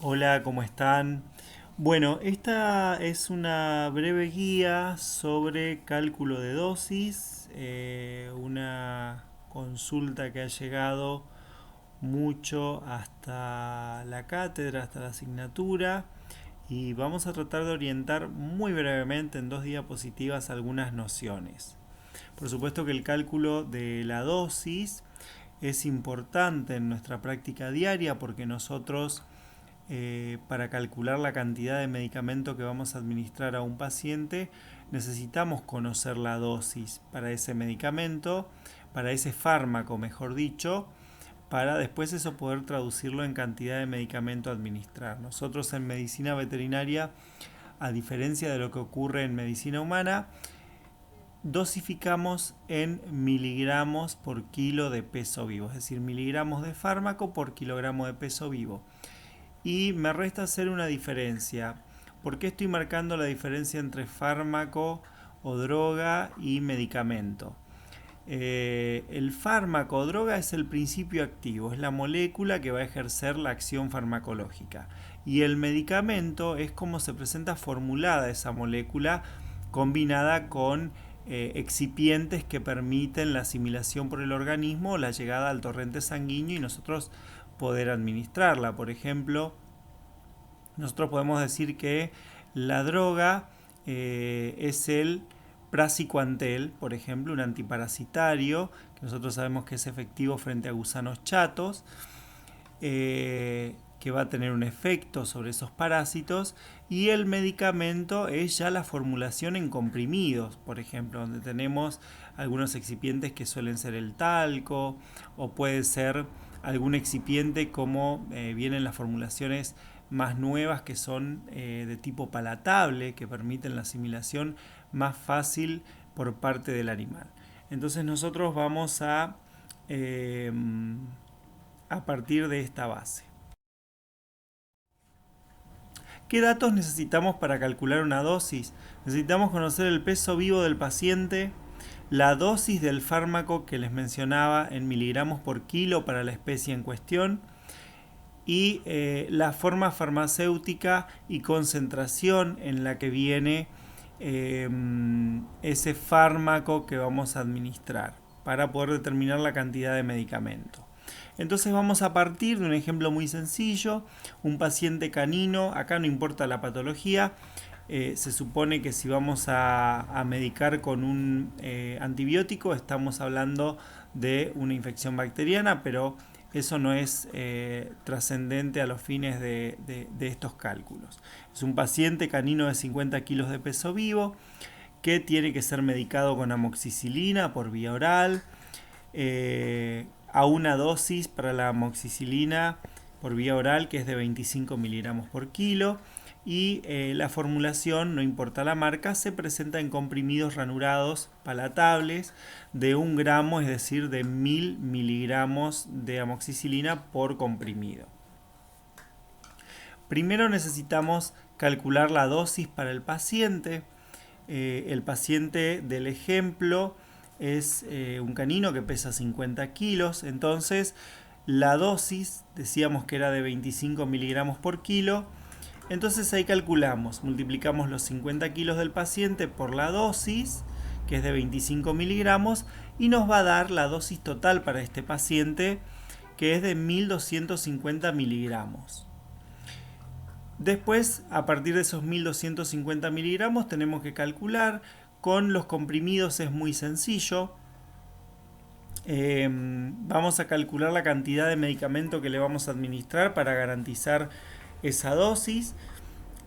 Hola, ¿cómo están? Bueno, esta es una breve guía sobre cálculo de dosis, una consulta que ha llegado mucho hasta la cátedra, hasta la asignatura, y vamos a tratar de orientar muy brevemente en dos diapositivas algunas nociones. Por supuesto que el cálculo de la dosis es importante en nuestra práctica diaria porque nosotros para calcular la cantidad de medicamento que vamos a administrar a un paciente, necesitamos conocer la dosis para ese medicamento, para ese fármaco, mejor dicho, para después eso poder traducirlo en cantidad de medicamento a administrar. Nosotros en medicina veterinaria, a diferencia de lo que ocurre en medicina humana, dosificamos en miligramos por kilo de peso vivo, es decir, miligramos de fármaco por kilogramo de peso vivo. Y me resta hacer una diferencia. ¿Por qué estoy marcando la diferencia entre fármaco o droga y medicamento? El fármaco o droga es el principio activo, es la molécula que va a ejercer la acción farmacológica. Y el medicamento es como se presenta formulada esa molécula combinada con excipientes que permiten la asimilación por el organismo o la llegada al torrente sanguíneo y nosotros poder administrarla. Por ejemplo, nosotros podemos decir que la droga es el praziquantel, por ejemplo, un antiparasitario, que nosotros sabemos que es efectivo frente a gusanos chatos, que va a tener un efecto sobre esos parásitos, y el medicamento es ya la formulación en comprimidos, por ejemplo, donde tenemos algunos excipientes que suelen ser el talco, o puede ser algún excipiente como vienen las formulaciones más nuevas que son de tipo palatable, que permiten la asimilación más fácil por parte del animal. Entonces nosotros vamos a partir de esta base. ¿Qué datos necesitamos para calcular una dosis? Necesitamos conocer el peso vivo del paciente, la dosis del fármaco que les mencionaba en miligramos por kilo para la especie en cuestión y la forma farmacéutica y concentración en la que viene ese fármaco que vamos a administrar para poder determinar la cantidad de medicamento. Entonces vamos a partir de un ejemplo muy sencillo, un paciente canino, acá no importa la patología, se supone que si vamos a medicar con un antibiótico estamos hablando de una infección bacteriana, pero eso no es trascendente a los fines de estos cálculos. Es un paciente canino de 50 kilos de peso vivo que tiene que ser medicado con amoxicilina por vía oral, a una dosis para la amoxicilina por vía oral que es de 25 miligramos por kilo y la formulación, no importa la marca, se presenta en comprimidos ranurados palatables de 1 gramo, es decir, de 1000 miligramos de amoxicilina por comprimido. Primero necesitamos calcular la dosis para el paciente. El paciente del ejemplo es un canino que pesa 50 kilos, entonces la dosis decíamos que era de 25 miligramos por kilo, entonces ahí calculamos, multiplicamos los 50 kilos del paciente por la dosis, que es de 25 miligramos, y nos va a dar la dosis total para este paciente, que es de 1250 miligramos. Después, a partir de esos 1250 miligramos, tenemos que calcular. Con los comprimidos es muy sencillo. Vamos a calcular la cantidad de medicamento que le vamos a administrar para garantizar esa dosis.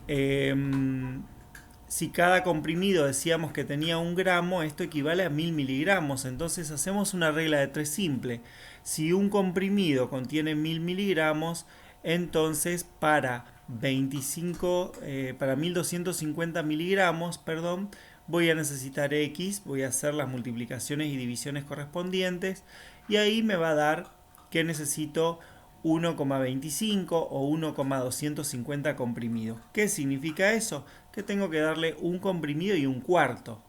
Si cada comprimido decíamos que tenía 1 gramo, esto equivale a 1000 miligramos. Entonces hacemos una regla de 3 simple. Si un comprimido contiene 1000 miligramos, entonces para 1250 miligramos, perdón, voy a necesitar X, voy a hacer las multiplicaciones y divisiones correspondientes y ahí me va a dar que necesito 1,25 o 1,250 comprimidos. ¿Qué significa eso? Que tengo que darle un comprimido y un cuarto.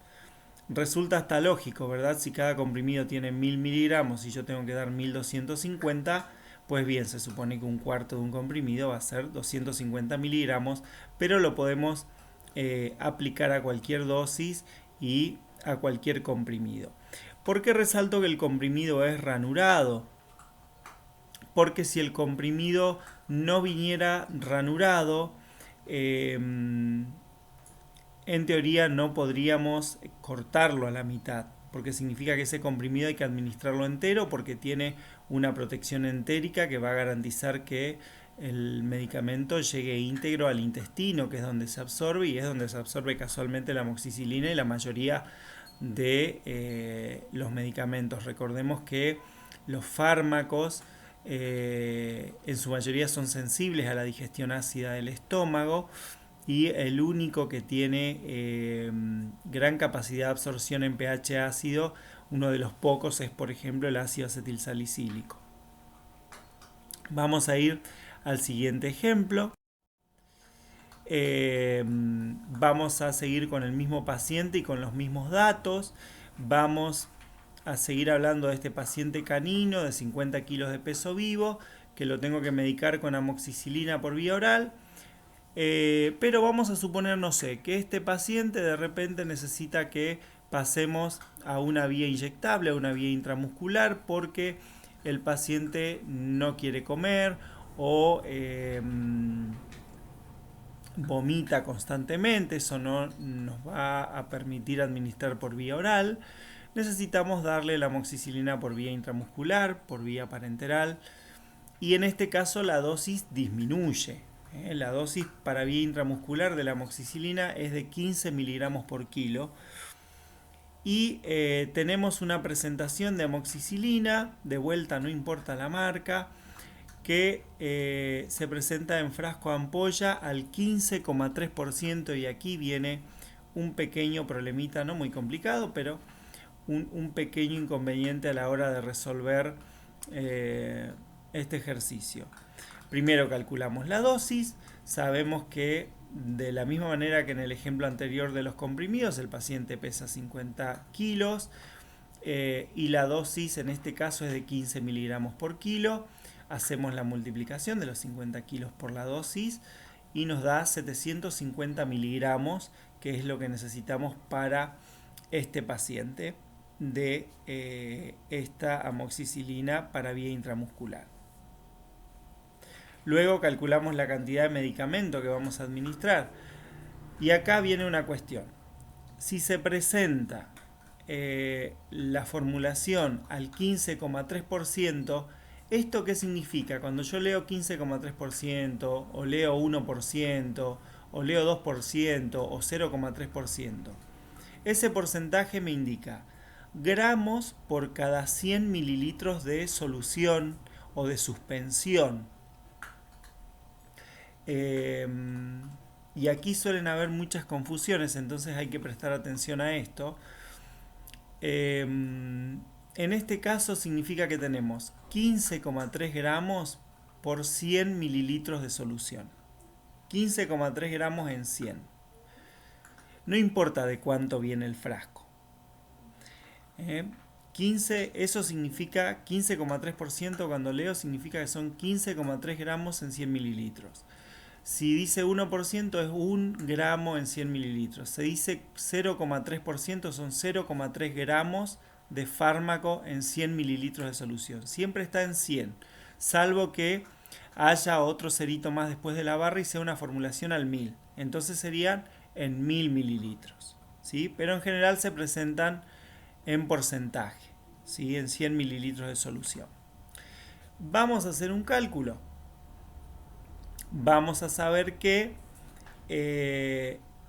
Resulta hasta lógico, ¿verdad? Si cada comprimido tiene 1000 miligramos y yo tengo que dar 1250, Pues bien, se supone que un cuarto de un comprimido va a ser 250 miligramos, pero lo podemos aplicar a cualquier dosis y a cualquier comprimido. ¿Por qué resalto que el comprimido es ranurado? Porque si el comprimido no viniera ranurado, en teoría no podríamos cortarlo a la mitad, porque significa que ese comprimido hay que administrarlo entero porque tiene una protección entérica que va a garantizar que el medicamento llegue íntegro al intestino, que es donde se absorbe, y es donde se absorbe casualmente la amoxicilina y la mayoría de los medicamentos. Recordemos que los fármacos en su mayoría son sensibles a la digestión ácida del estómago, y el único que tiene gran capacidad de absorción en pH ácido, uno de los pocos, es por ejemplo el ácido acetilsalicílico. Vamos a ir al siguiente ejemplo. Vamos a seguir con el mismo paciente y con los mismos datos. Vamos a seguir hablando de este paciente canino de 50 kilos de peso vivo, que lo tengo que medicar con amoxicilina por vía oral. Pero vamos a suponer, no sé, que este paciente de repente necesita que pasemos a una vía inyectable, a una vía intramuscular, porque el paciente no quiere comer o vomita constantemente. Eso no nos va a permitir administrar por vía oral. Necesitamos darle la amoxicilina por vía intramuscular, por vía parenteral, y en este caso la dosis disminuye. La dosis para vía intramuscular de la amoxicilina es de 15 miligramos por kilo. Y tenemos una presentación de amoxicilina, de vuelta no importa la marca, que se presenta en frasco ampolla al 15,3%, y aquí viene un pequeño problemita, no muy complicado, pero un pequeño inconveniente a la hora de resolver este ejercicio. Primero calculamos la dosis, sabemos que de la misma manera que en el ejemplo anterior de los comprimidos, el paciente pesa 50 kilos y la dosis en este caso es de 15 miligramos por kilo. Hacemos la multiplicación de los 50 kilos por la dosis y nos da 750 miligramos, que es lo que necesitamos para este paciente de esta amoxicilina para vía intramuscular. Luego calculamos la cantidad de medicamento que vamos a administrar. Y acá viene una cuestión. Si se presenta la formulación al 15,3%, ¿esto qué significa? Cuando yo leo 15,3%, o leo 1%, o leo 2%, o 0,3%, ese porcentaje me indica gramos por cada 100 mililitros de solución o de suspensión. Y aquí suelen haber muchas confusiones, entonces hay que prestar atención a esto. En este caso significa que tenemos 15,3 gramos por 100 mililitros de solución. 15,3 gramos en 100. No importa de cuánto viene el frasco. 15, eso significa 15,3%, cuando leo significa que son 15,3 gramos en 100 mililitros. Si dice 1% es 1 gramo en 100 mililitros. Se dice 0,3% son 0,3 gramos de fármaco en 100 mililitros de solución. Siempre está en 100, salvo que haya otro cerito más después de la barra y sea una formulación al 1000. Entonces serían en 1000 mililitros. ¿Sí? Pero en general se presentan en porcentaje, ¿sí? En 100 mililitros de solución. Vamos a hacer un cálculo. Vamos a saber que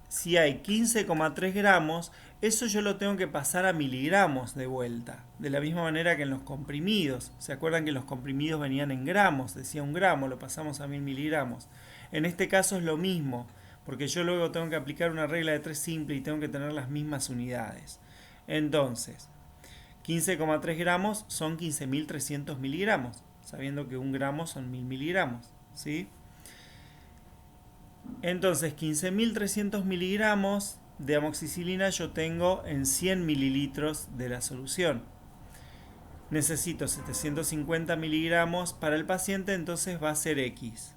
si hay 15,3 gramos, eso yo lo tengo que pasar a miligramos de vuelta. De la misma manera que en los comprimidos. ¿Se acuerdan que los comprimidos venían en gramos? Decía 1 gramo, lo pasamos a 1000 miligramos. En este caso es lo mismo, porque yo luego tengo que aplicar una regla de 3 simple y tengo que tener las mismas unidades. Entonces, 15,3 gramos son 15.300 miligramos, sabiendo que 1 gramo son 1000 miligramos. ¿Sí? Entonces 15.300 miligramos de amoxicilina yo tengo en 100 mililitros de la solución. necesito 750 miligramos para el paciente, entonces va a ser X.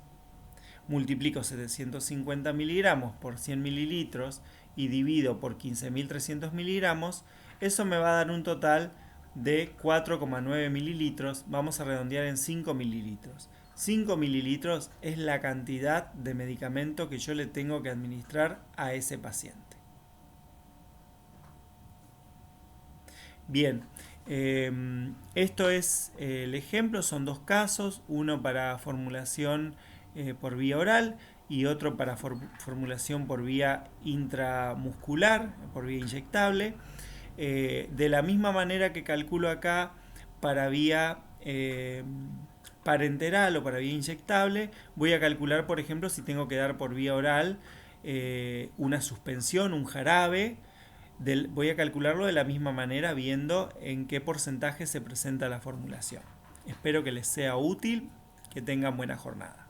Multiplico 750 miligramos por 100 mililitros y divido por 15.300 miligramos, eso me va a dar un total de 4,9 mililitros, vamos a redondear en 5 mililitros. 5 mililitros es la cantidad de medicamento que yo le tengo que administrar a ese paciente. Bien, esto es el ejemplo, son dos casos, uno para formulación por vía oral y otro para formulación por vía intramuscular, por vía inyectable. De la misma manera que calculo acá para vía parenteral o para vía inyectable, voy a calcular, por ejemplo, si tengo que dar por vía oral una suspensión, un jarabe. Voy a calcularlo de la misma manera viendo en qué porcentaje se presenta la formulación. Espero que les sea útil, que tengan buena jornada.